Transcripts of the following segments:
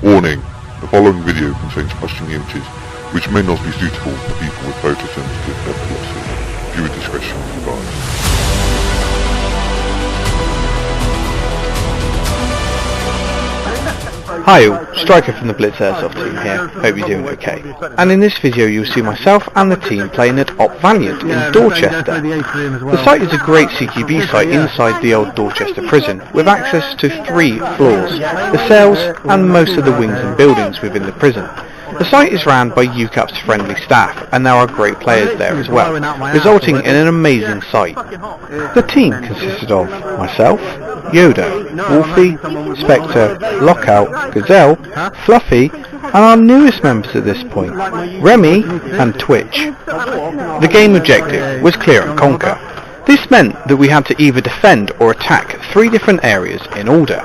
Warning, the following video contains questioning images which may not be suitable for people with photosensitive epilepsy. Viewer discretion is advised. Hi all, Striker from the Blitz Airsoft team here, hope you're doing okay. And in this video you'll see myself and the team playing at UCAP Valiant in Dorchester. The site is a great CQB site inside the old Dorchester prison, with access to 3 floors, the cells and most of the wings and buildings within the prison. The site is ran by UCAP's friendly staff, and there are great players there as well, resulting in an amazing site. The team consisted of myself, Yoda, Wolfie, Spectre, Lockout, Gazella, Fluuuffy, and our newest members at this point, Remi and Twitch. The game objective was clear and conquer. This meant that we had to either defend or attack 3 different areas in order.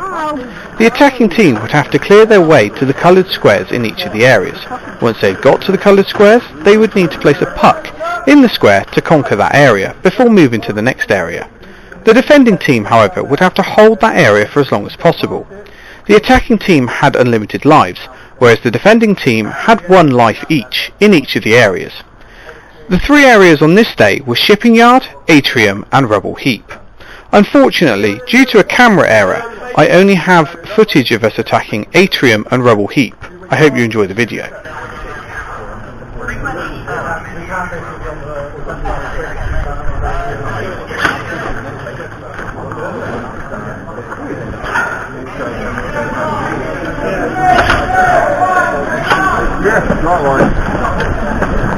The attacking team would have to clear their way to the coloured squares in each of the areas. Once they got to the coloured squares, they would need to place a puck in the square to conquer that area before moving to the next area. The defending team, however, would have to hold that area for as long as possible. The attacking team had unlimited lives, whereas the defending team had 1 life each in each of the areas. The 3 areas on this day were shipping yard, atrium and rubble heap. Unfortunately, due to a camera error, I only have footage of us attacking atrium and rubble heap. I hope you enjoy the video. Yeah, right line.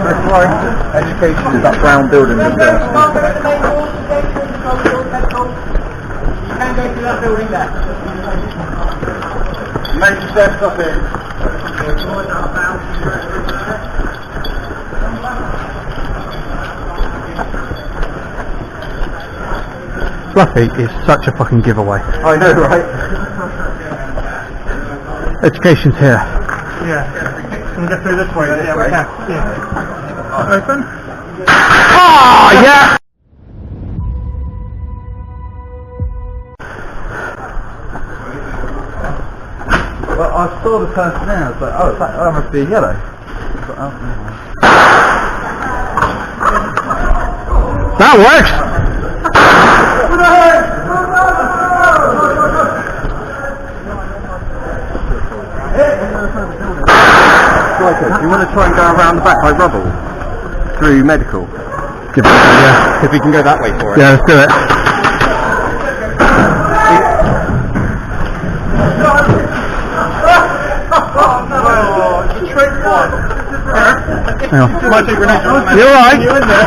That's right. Education is that brown building that's there. You can go to that building there. Make the steps up here. Fluuuffy is such a fucking giveaway. I know, right? Education's here. Yeah. Can we get through this way? Yeah, we can. Yeah. Open? Ah, yeah! Well, I saw the person there, I was like, oh, that must be a yellow. But, oh, That works! Do you want to try and go around the back by rubble? Through medical? Give it a go, yeah. If we can go that way for it. Yeah, let's do it. Hang on. You're right. You in there?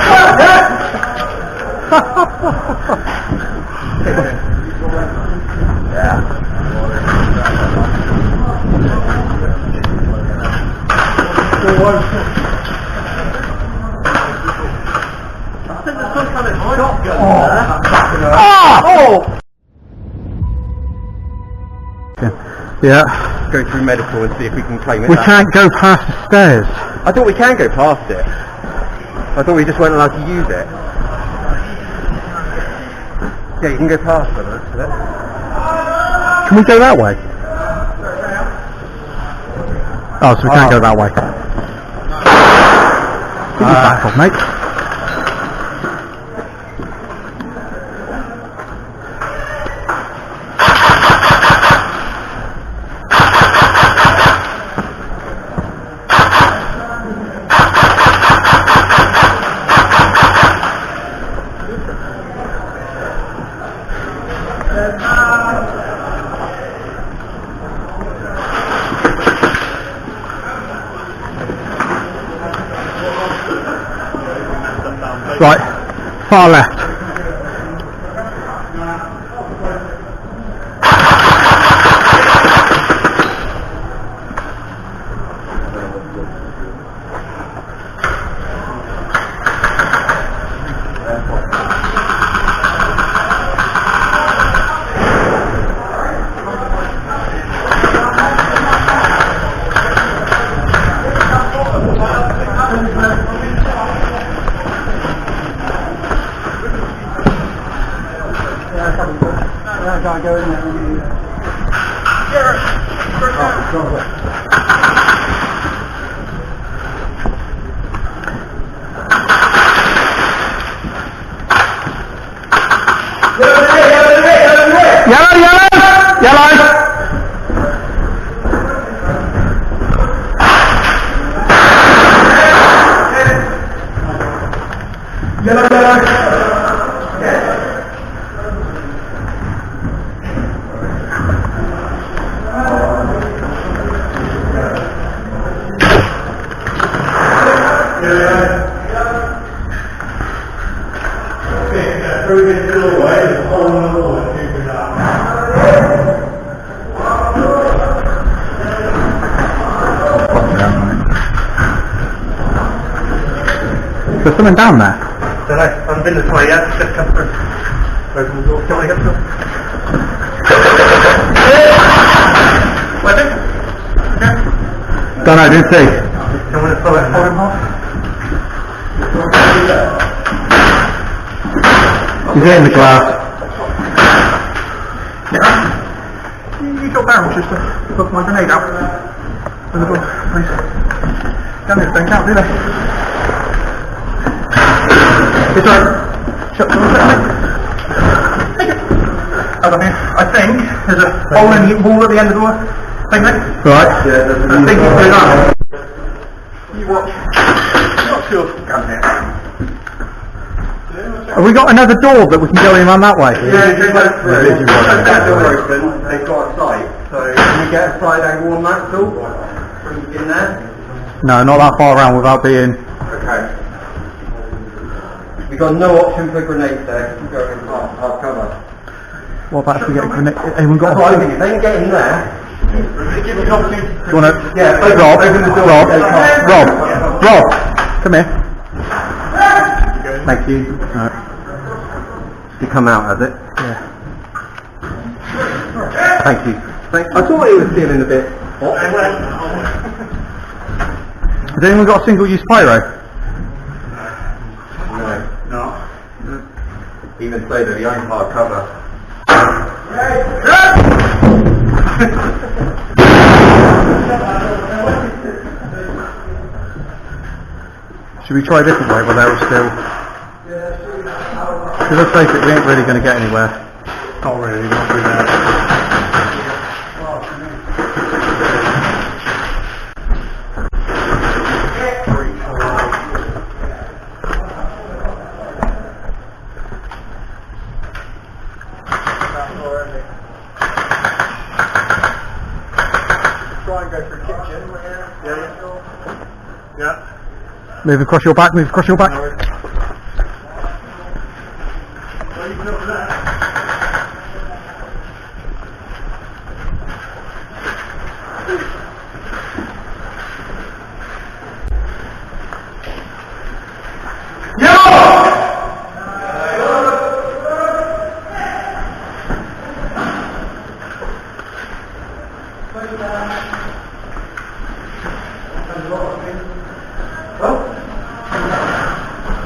Yeah. I think there's some kind of shotgun there. Oh! Yeah. Go through medical and see if we can claim it. We can't go past the stairs. I thought we can go past it. I thought we just weren't allowed to use it. Yeah, you can go past it. Can we go that way? Oh, so we can't go that way. Give me back off, mate. Right, far left. Can't go in there. There's something down there. Don't know, I haven't been this way yet, just come through. Open the door, can I get through? Weapon? Okay. Don't know, didn't see. Someone to follow it, hold him off. He's hitting the glass. You got barrels just to put my grenade out. Open the door, please. Gunners don't count, do they? It's right. Shut the door, take it. Over here. I think there's a hole in the wall at the end of the door. Take it. Right. Yeah, I think it's going on. You watch. Not sure. Gun here. Have we got another door that we can go in around that way? Yeah, that door open, they've got a sight. So can we get a side angle on that at all? From in there? No, not that far around without being... Okay. We've got no option for grenades there, keep going half cover. What about if we get a grenade? Anyone got That's what I think, if they can get in there... Give us an opportunity. Do you want to... Yeah, Rob, open the door. Rob, come here. Thank you. Right. To come out, has it? Yeah. Thank you. I thought it was feeling a bit hot. Has anyone got a single-use pyro? No. Even so, they're the only hard cover. Should we try a different way where they're still... Because let's face it, we ain't really going to get anywhere. Not really, not through there. Try and go through kitchen. Yeah. Move across your back, move across your back.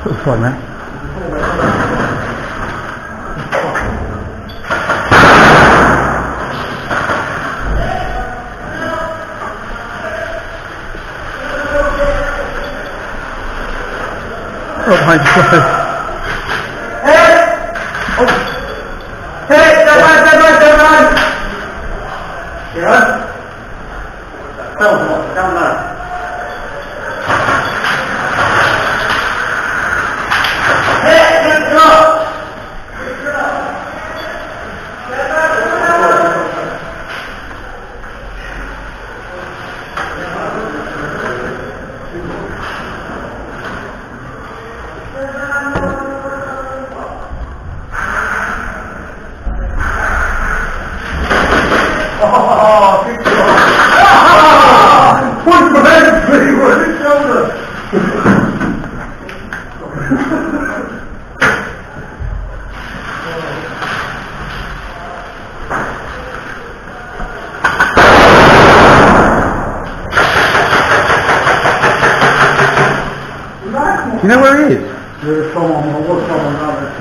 That's fine, man. Oh, behind you, Wolfie. Hey, stand by. Yeah? Down there. Do you know where he is? There's someone, there was someone out there.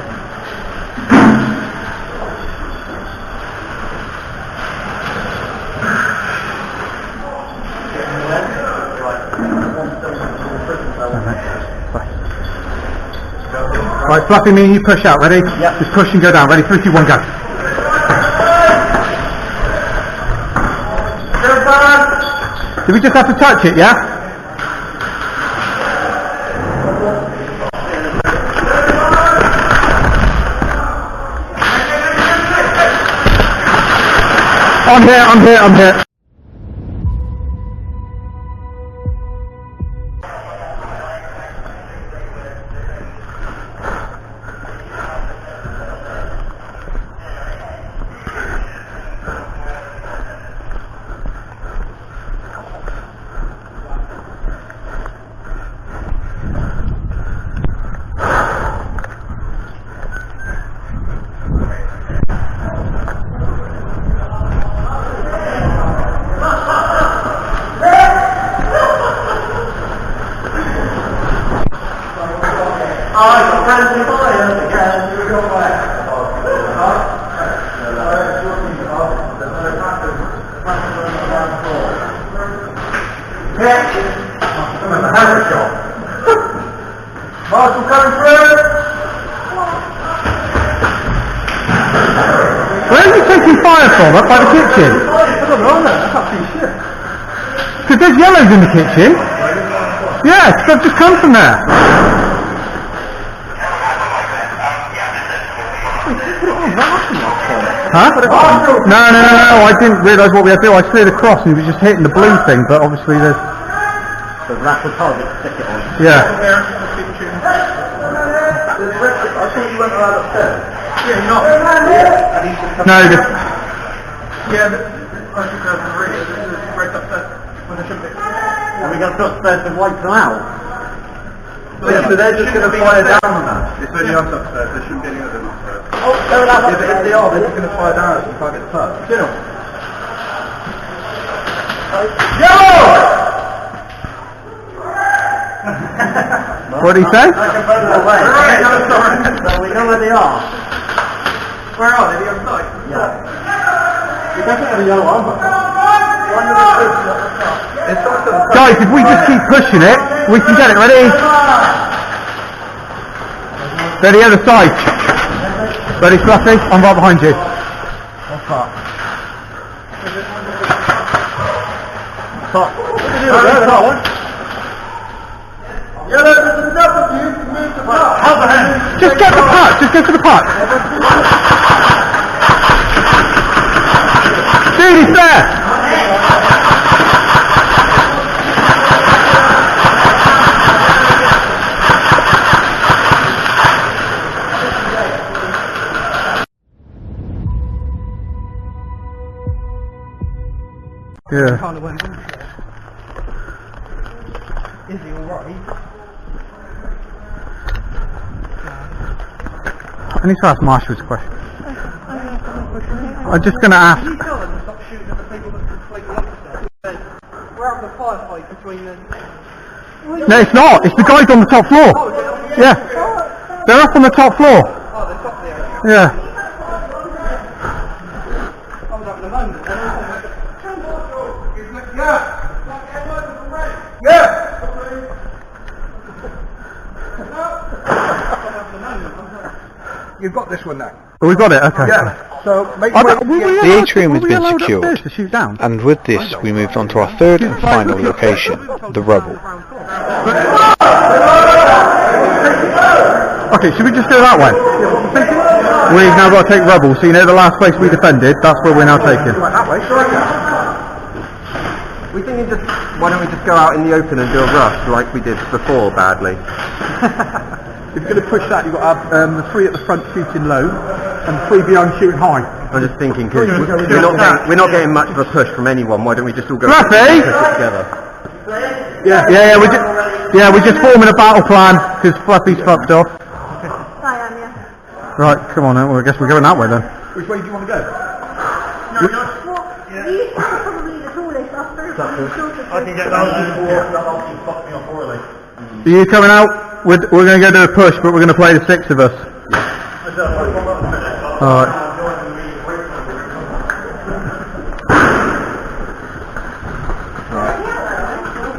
Right, Fluuuffy, me and you push out, ready? Yep. Just push and go down, ready? 3, 2, 1, go. Did we just have to touch it, yeah? I'm here. Where are you taking fire from? Up by the kitchen? I don't know, that's absolute shit. Because there's yellows in the kitchen. Yeah, they've just come from there. Huh? No, I didn't realise what we had to do. I slid across and it was just hitting the blue thing, but obviously there's... So that's the target to stick it on. Yeah. I thought you went around upstairs. Yeah, not. No, I think there's a ring. It's right upstairs. When it should be. And we got upstairs to wipe them out. Yeah, so they're just going to fire down on that. It's only us upstairs. There shouldn't be any of them upstairs. Oh, they're allowed upstairs. If they are, they're just going to fire down us and try to get the first. Chill. Yo! What did he say? So we know where they are. Where are they? The other side? Yeah. We definitely have a yellow armor. Guys, if we just keep pushing it, we can get it. Ready? They're the other side. Ready, Fluuuffy? I'm right behind you. What's that? Just get the puck, just go for the puck. Dude, he's there. Yeah. Is he alright? I need to ask Marshall's question. I'm just going to ask. Can you tell them to stop shooting at the people that completely upstairs? We're having a firefight between them. No, it's not. It's the guys on the top floor. Yeah. They're up on the top floor. Oh, they're top there. Yeah. I was having a moment. You've got this one now. Oh, we've got it, okay. Yeah. So, The atrium has been secured, to shoot down. and with this we moved on to our third and final location, the rubble. Okay, should we just go that way? We've now got to take rubble, so you know the last place we defended, that's where we're now taking. that way, we think why don't we just go out in the open and do a rush like we did before badly? If you're going to push that, you've got to have the 3 at the front shooting low, and 3 behind shooting high. I'm just thinking, because we're not getting much of a push from anyone, why don't we just all go Fluuuffy! and push it together? We're just forming a battle plan, because Fluuuffy's fucked off. I am, yeah. Right, come on then, well, I guess we're going that way then. Which way do you want to go? Well, these are probably the tallest. I can get that one. Fuck me off orally. Are you coming out? We're going to go do a push, but we're going to play the 6 of us. Alright.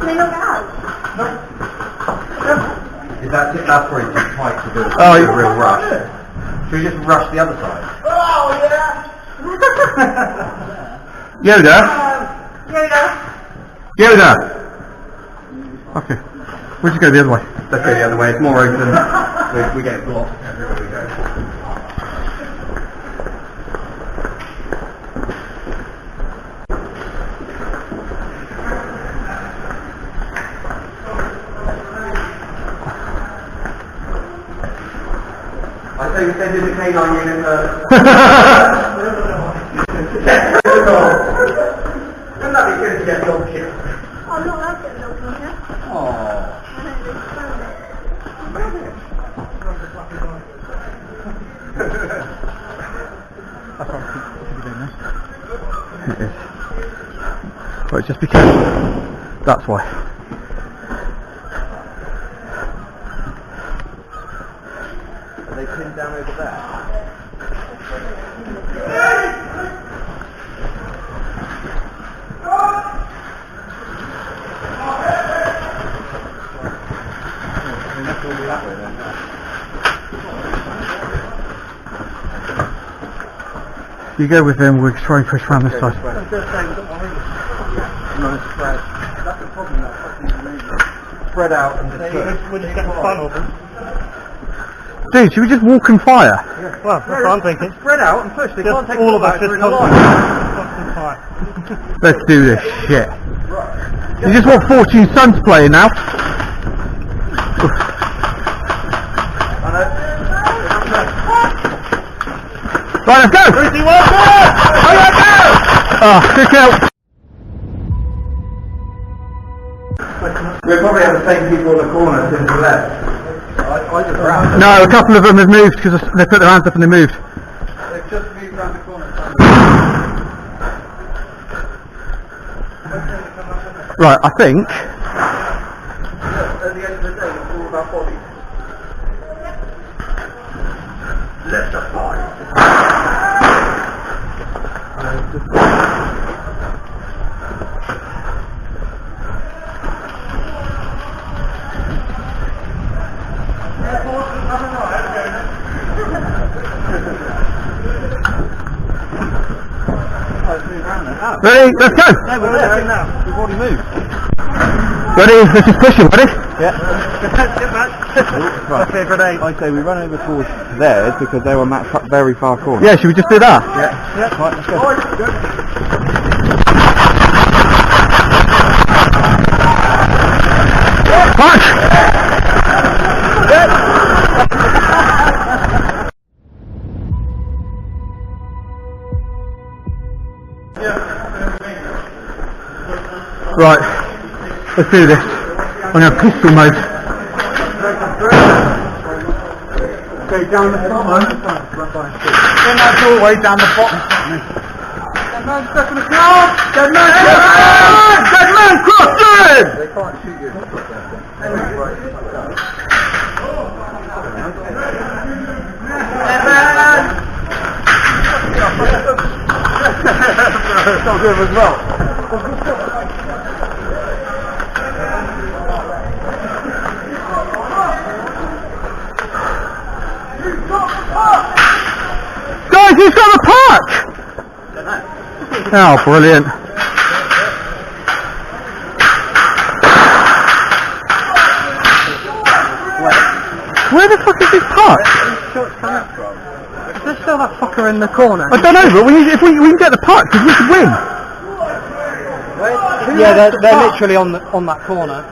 they don't get out? That's probably too tight to do a real rush. Should we just rush the other side? Oh, yeah! Yoda? Yoda! Okay. We'll just go the other way. Let's go the other way, it's more open. We get blocked everywhere we go. I say we send in the canine unit first. Wouldn't that be good to get dog shit? I'm not allowed to get milk on here. Oh. It is. Right, just be careful. That's why. Are they pinned down over there? You go with them, we'll try and push around this side. Nice spread. That's the problem, spread out and just We'll just get the fun of them. Dude, should we just walk and fire? Well, that's what I'm thinking. spread out and push. They can't take All of us just in a line. Let's do this shit. You just want Fortune Sons playing now? Right, let's go! 3, 2, 1, go! Kick out! We'll probably have the same people in the corner to the left. I just ran. No, a couple of them have moved because they put their hands up and they moved. They've just moved around the corner. Right, I think... At the end of the day, it's all about bodies. Let the body. Ready, let's go! No, we're there now. We've already moved. Ready, let's just push him, ready? Yeah. Right. I say we run over towards theirs because they were matched up very far corner. Yeah, should we just do that? Yeah. Right, let's go. Punch! Right, let's do this. I'm going to have pistol mode. Okay, down the bottom. In that doorway, down the bottom. Dead man stuck in the car! Dead man! Dead man crossing! They can't shoot you. Dead man! It's not good as well. Guys, he's got the park! Oh, brilliant. Where the fuck is this park? Is there still that fucker in the corner? I don't know, but if we can get the park, because we could win. Yeah, they're literally on that corner.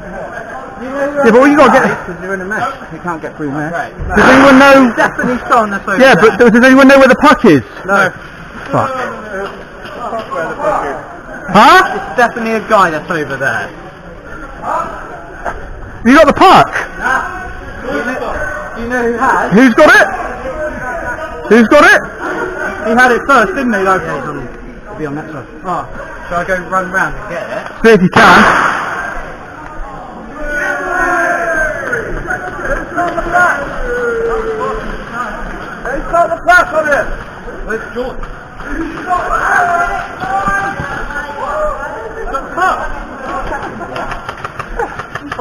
Yeah, but what you got to get... Because they're in a mesh. You can't get through mesh. Does anyone know... Definitely still on this over Yeah, but does anyone know where the puck is? No. Fuck. Huh? It's definitely a guy that's over there. You got the puck? Do you know who has? Who's got it? Who's got it? He had it first, didn't he? Like, he'll be on that side. Oh, shall I go run round and get it? See if you can. Who's got the flash on it? Where's George?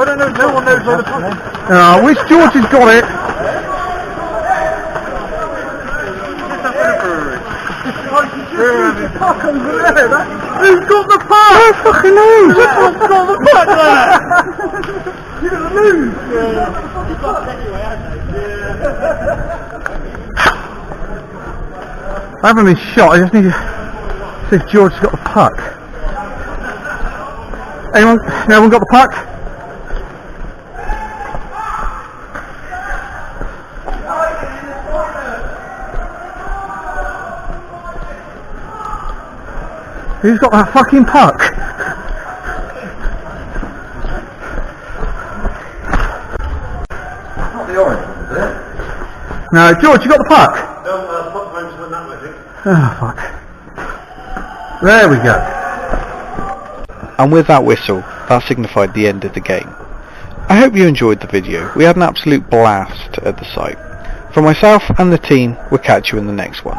don't know, no one knows where the puck is. Which George has got it? Who's got the puck? I fucking know! Who's got the puck there? You're gonna lose! I haven't been shot, I just need to see if George has got the puck. Anyone? No one got the puck? Who's got that fucking puck? Not the orange one, is it? No, George, you got the puck? No, puck went that way, I think. Oh, fuck. There we go. And with that whistle, that signified the end of the game. I hope you enjoyed the video. We had an absolute blast at the site. For myself and the team, we'll catch you in the next one.